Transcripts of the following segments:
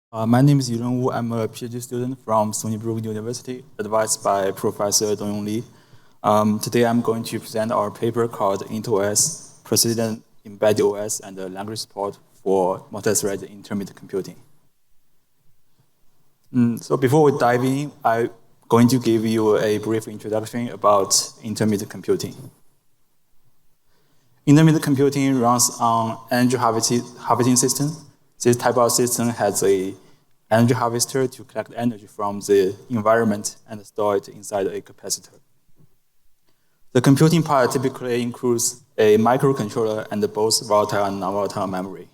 My name is Yilun. I'm a PhD student from Stony Brook University, advised by Professor Dongyoon. Today I'm going to present our paper called IntOS, Persistent Embedded OS and the Language Support for Multithreading Intermittent Computing. So before we dive in, I'm going to give you a brief introduction about intermittent computing. Intermittent computing runs on energy harvesting system. This type of system has a energy harvester to collect energy from the environment and store it inside a capacitor. The computing part typically includes a microcontroller and both volatile and non-volatile memory.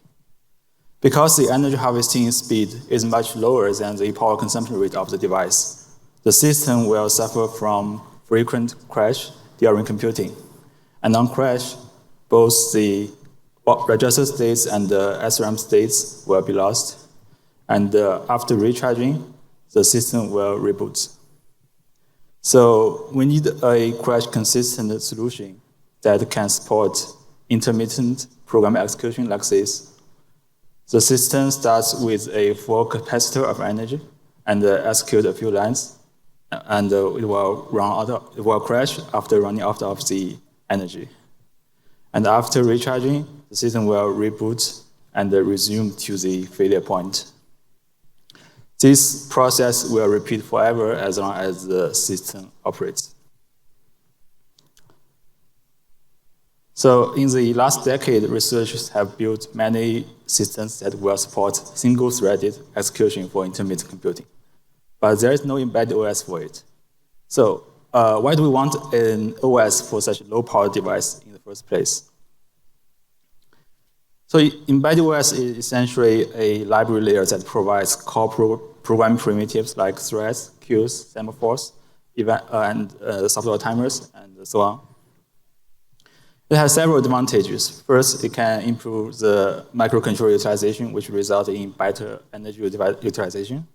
Because the energy harvesting speed is much lower than the power consumption rate of the device, the system will suffer from frequent crash during computing. And on crash, both the register states and the SRAM states will be lost. And after recharging, the system will reboot. So we need a crash-consistent solution that can support intermittent program execution like this. The system starts with a full capacitor of energy and execute a few lines, and it will crash after running out of the energy. And after recharging, the system will reboot and resume to the failure point. This process will repeat forever as long as the system operates. So in the last decade, researchers have built many systems that will support single-threaded execution for intermittent computing. But there is no embedded OS for it. So why do we want an OS for such a low-power device in the first place? So embedded OS is essentially a library layer that provides core programming primitives like threads, queues, semaphores, and software timers, and so on. It has several advantages. First, it can improve the microcontroller utilization, which results in better energy utilization.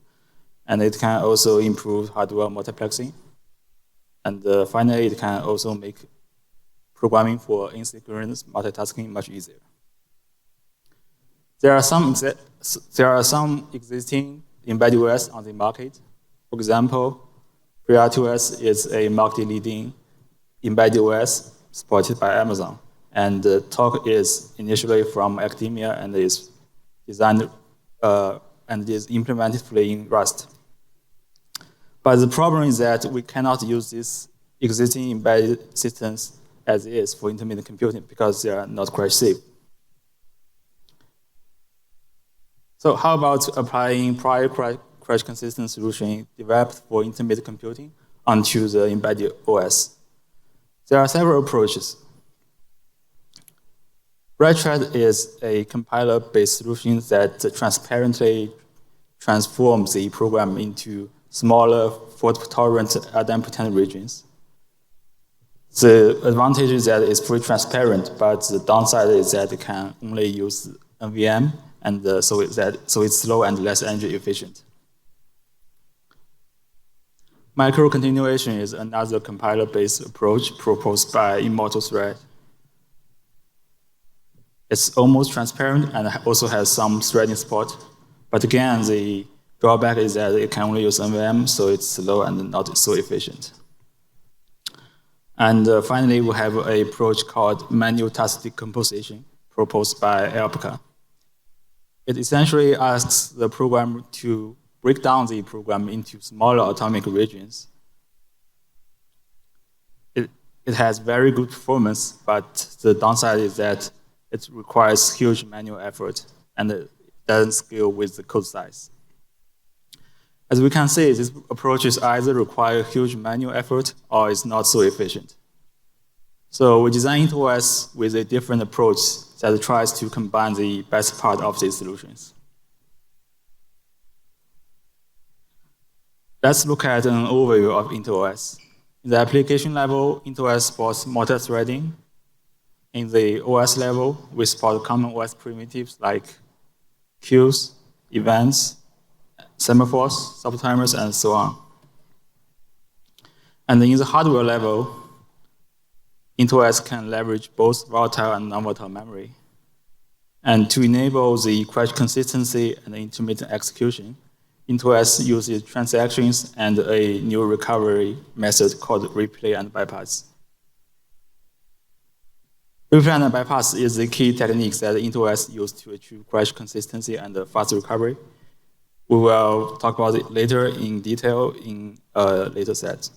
And it can also improve hardware multiplexing. And finally, it can also make programming for asynchronous multitasking much easier. There are some existing embedded OS on the market. For example, FreeRTOS is a market-leading embedded OS supported by Amazon. And the talk is initially from academia and is designed and is implemented fully in Rust. But the problem is that we cannot use these existing embedded systems as is for intermittent computing because they are not crash safe. So how about applying prior crash-consistent solution developed for intermittent computing onto the embedded OS? There are several approaches. Retread is a compiler-based solution that transparently transforms the program into smaller, fault-tolerant idempotent regions. The advantage is that it's pretty transparent, but the downside is that it can only use NVM, and so it's slow and less energy efficient. Micro-continuation is another compiler-based approach proposed by Multithreading. It's almost transparent and also has some threading support. But again, the drawback is that it can only use NVM, so it's slow and not so efficient. And finally, we have an approach called manual task decomposition proposed by Alpaca. It essentially asks the program to break down the program into smaller atomic regions. It has very good performance, but the downside is that it requires huge manual effort, and it doesn't scale with the code size. As we can see, these approaches either require huge manual effort or is not so efficient. So we designed IntOS with a different approach that tries to combine the best part of these solutions. Let's look at an overview of IntOS. In the application level, IntOS supports multithreading. In the OS level, we support common OS primitives like queues, events, semaphores, subtimers, and so on. And in the hardware level, IntOS can leverage both volatile and non-volatile memory. And to enable the crash consistency and intermittent execution, IntOS uses transactions and a new recovery method called replay and bypass. Replay and bypass is the key technique that IntOS uses to achieve crash consistency and fast recovery. We will talk about it later in detail in a later set.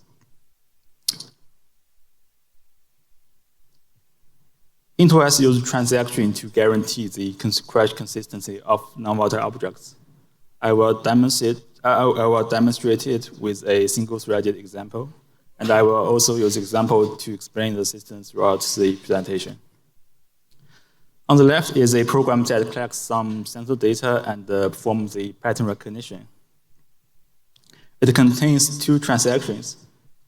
IntOS uses transaction to guarantee the crash consistency of non-volatile objects. I will demonstrate it with a single-threaded example, and I will also use example to explain the system throughout the presentation. On the left is a program that collects some sensor data and performs the pattern recognition. It contains two transactions.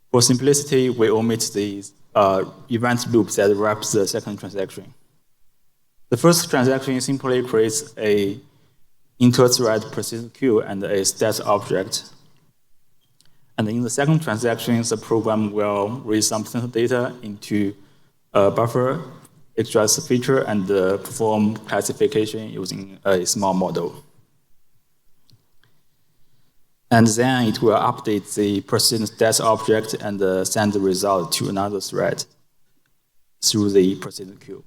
For simplicity, we omit the event loop that wraps the second transaction. The first transaction simply creates a inter-thread persistent queue and a stat object. And in the second transaction, the program will read some sensor data into a buffer, extract the feature, and perform classification using a small model. And then it will update the persistent stat object and send the result to another thread through the persistent queue.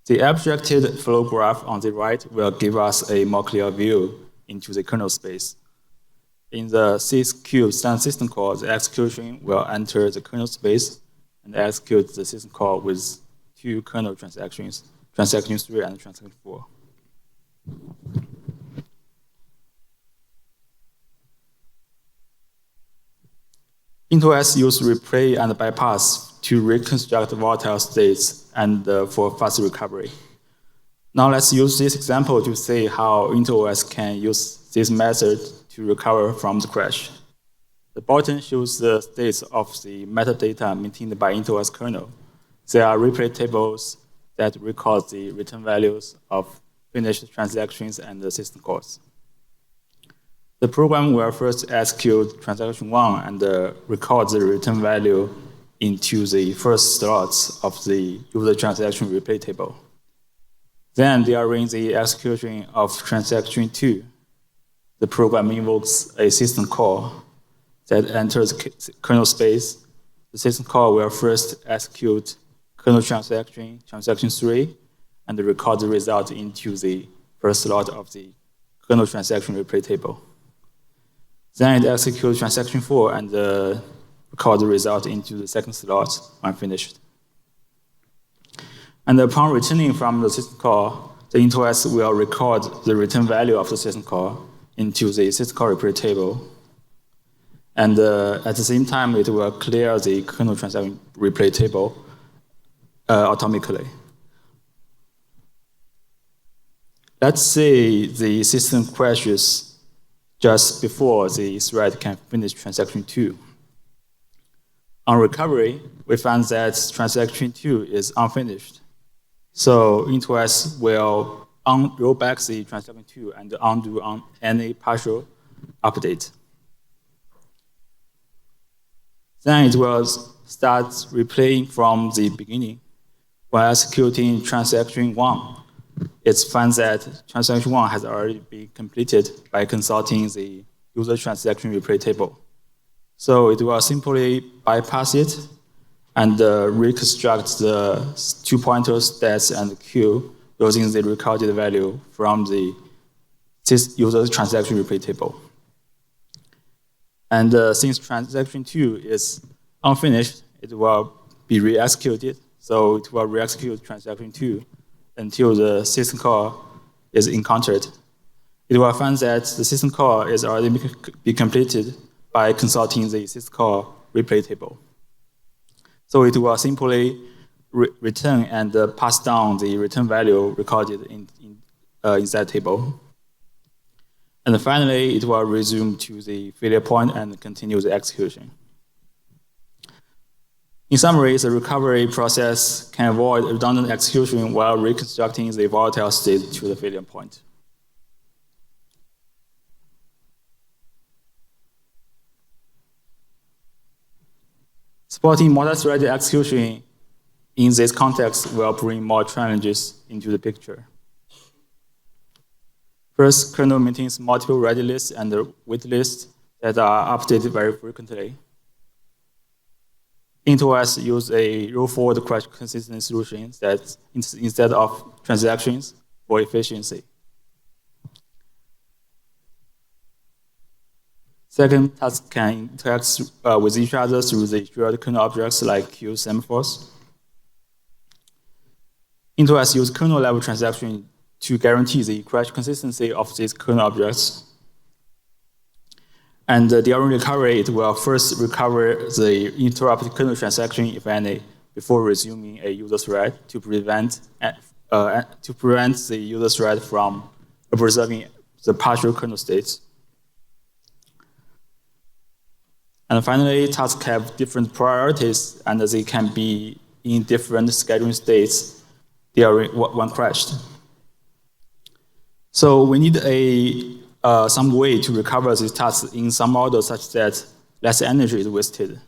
The abstracted flow graph on the right will give us a more clear view into the kernel space. In the sysq system call, the execution will enter the kernel space and execute the system call with two kernel transactions, transaction 3 and transaction 4. IntOS uses replay and bypass to reconstruct volatile states and for fast recovery. Now let's use this example to see how IntOS can use this method to recover from the crash. The bottom shows the states of the metadata maintained by IntOS kernel. There are replay tables that record the return values of finished transactions and the system calls. The program will first execute transaction 1 and record the return value into the first slots of the user transaction replay table. Then during the execution of transaction 2, the program invokes a system call that enters kernel space. The system call will first execute kernel transaction 3, and record the result into the first slot of the kernel transaction replay table. Then it executes transaction 4 and record the result into the second slot when finished. And upon returning from the system call, the IntOS will record the return value of the system call into the system call replay table. And at the same time, it will clear the kernel transaction replay table automatically. Let's say the system crashes just before the thread can finish transaction 2. On recovery, we find that transaction 2 is unfinished. So IntOS will roll back the transaction 2 and undo on any partial update. Then it will start replaying from the beginning. While executing transaction 1, it finds that transaction 1 has already been completed by consulting the user transaction replay table. So it will simply bypass it and reconstruct the 2 pointers, stats, and queue using the recorded value from the user transaction replay table. And since transaction 2 is unfinished, it will be re-executed. So it will re-execute transaction 2 until the system call is encountered. It will find that the system call is already be completed by consulting the system call replay table. So it will simply return and pass down the return value recorded in that table. And finally, it will resume to the failure point and continue the execution. In summary, the recovery process can avoid redundant execution while reconstructing the volatile state to the failure point. Supporting multi-threaded execution in this context will bring more challenges into the picture. First, kernel maintains multiple ready lists and wait lists that are updated very frequently. IntOS uses a roll-forward crash consistency solution that instead of transactions for efficiency. Second, tasks can interact with each other through the shared kernel objects like queue semaphores. IntOS uses kernel-level transactions to guarantee the crash consistency of these kernel objects. And during recovery, it will first recover the interrupted kernel transaction, if any, before resuming a user thread to prevent the user thread from preserving the partial kernel states. And finally, tasks have different priorities, and they can be in different scheduling states during when crashed. So we need some way to recover these tasks in some order such that less energy is wasted.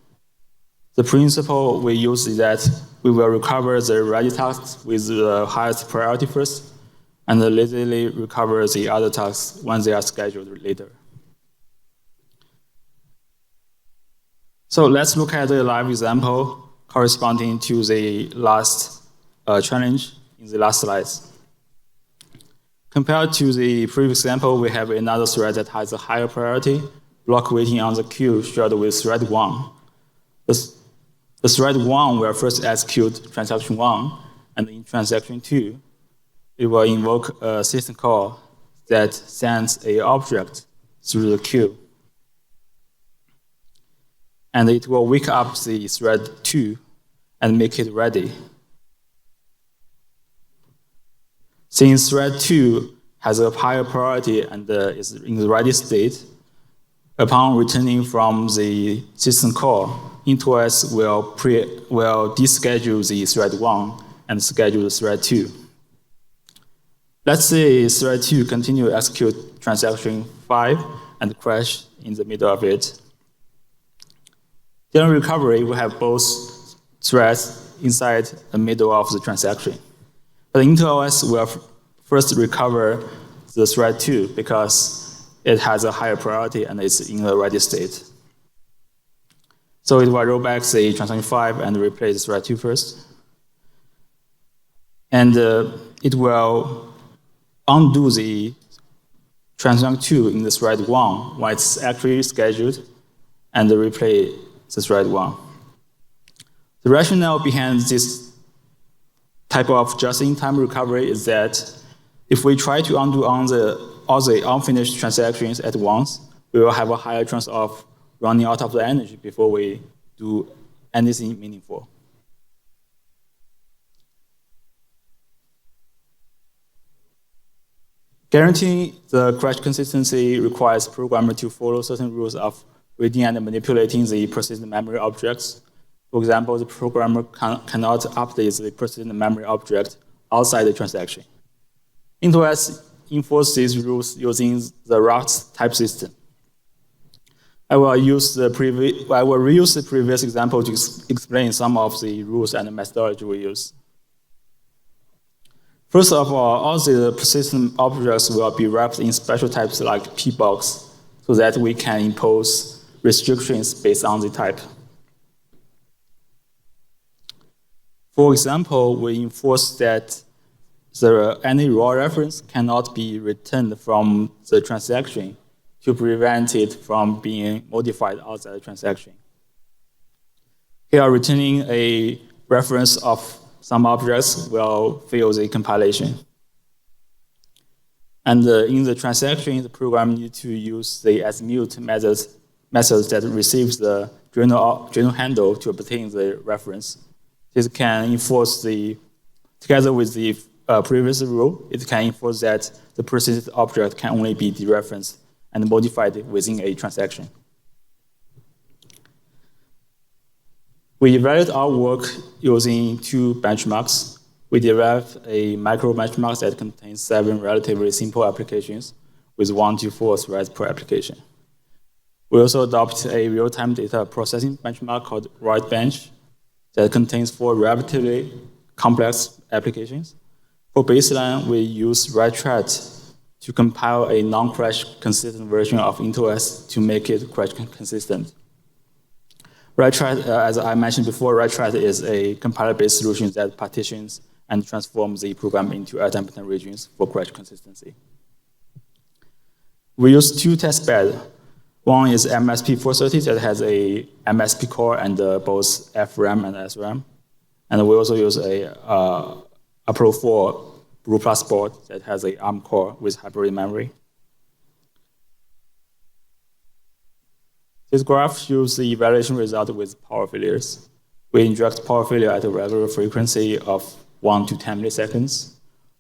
The principle we use is that we will recover the ready tasks with the highest priority first, and lazily recover the other tasks when they are scheduled later. So let's look at the live example corresponding to the last challenge in the last slides. Compared to the previous example, we have another thread that has a higher priority, block waiting on the queue shared with thread 1. The thread 1 will first execute transaction 1, and in transaction 2, it will invoke a system call that sends an object through the queue. And it will wake up the thread 2 and make it ready. Since thread 2 has a higher priority and is in the ready state, upon returning from the system call, IntOS will deschedule the thread 1 and schedule the thread 2. Let's say thread 2 continue to execute transaction 5 and crash in the middle of it. During recovery, we have both threads inside the middle of the transaction. But IntOS will first recover the thread 2 because it has a higher priority and it's in a ready state. So it will roll back the transaction 5 and replace thread 2 first. And it will undo the transaction 2 in the thread 1 when it's actually scheduled and replay the thread 1. The rationale behind this type of just-in-time recovery is that if we try to undo all the unfinished transactions at once, we will have a higher chance of running out of the energy before we do anything meaningful. Guaranteeing the crash consistency requires programmers to follow certain rules of reading and manipulating the persistent memory objects. For example, the programmer cannot update the persistent memory object outside the transaction. IntOS enforces these rules using the route type system. I will reuse the previous example to explain some of the rules and the methodology we use. First of all the persistent objects will be wrapped in special types like pbox so that we can impose restrictions based on the type. For example, we enforce that any raw reference cannot be returned from the transaction to prevent it from being modified outside the transaction. Here, returning a reference of some objects will fail the compilation. And in the transaction, the program needs to use the asmute method that receives the journal handle to obtain the reference. This can enforce together with the previous rule, it can enforce that the persistent object can only be dereferenced and modified within a transaction. We evaluate our work using 2 benchmarks. We derived a micro benchmark that contains 7 relatively simple applications with 1 to 4 threads per application. We also adopt a real-time data processing benchmark called WriteBench that contains 4 relatively complex applications. For baseline, we use WriteThread to compile a non-crash consistent version of IntOS to make it crash consistent. Retry, as I mentioned before, retry is a compiler-based solution that partitions and transforms the program into idempotent regions for crash consistency. We use two test beds. One is MSP430 that has a MSP core and both FRAM and SRAM. And we also use a Pro 4 Brook Plus board that has an ARM core with hybrid memory. This graph shows the evaluation result with power failures. We inject power failure at a regular frequency of 1 to 10 milliseconds.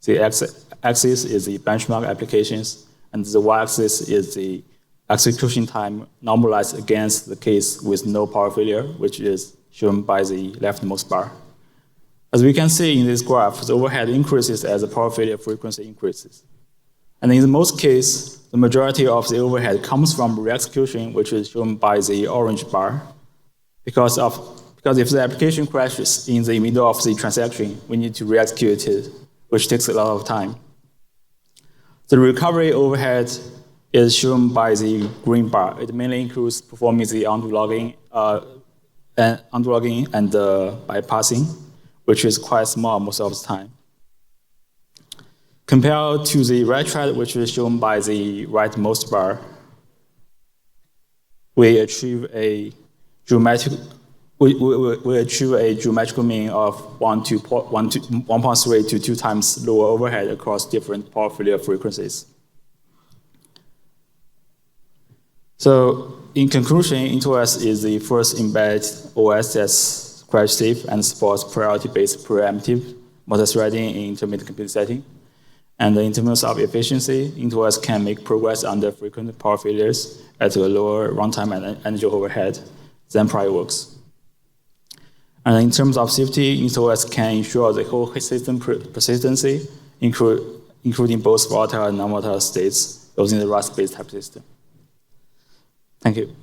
The x-axis is the benchmark applications, and the y-axis is the execution time normalized against the case with no power failure, which is shown by the leftmost bar. As we can see in this graph, the overhead increases as the power failure frequency increases. And in most cases, the majority of the overhead comes from re-execution, which is shown by the orange bar. Because if the application crashes in the middle of the transaction, we need to re-execute it, which takes a lot of time. The recovery overhead is shown by the green bar. It mainly includes performing the undo logging and bypassing, which is quite small most of the time. Compared to the retry, which is shown by the rightmost bar, we achieve a geometrical mean of 1.3 to 2 times lower overhead across different power failure frequencies. So in conclusion, IntOS is the first embedded OS that's crash safe and supports priority-based preemptive multithreading in intermittent computing setting. And in terms of efficiency, IntOS can make progress under frequent power failures at a lower runtime and energy overhead than prior works. And in terms of safety, IntOS can ensure the whole system persistency, including both volatile and non-volatile states using the Rust-based type system. Thank you.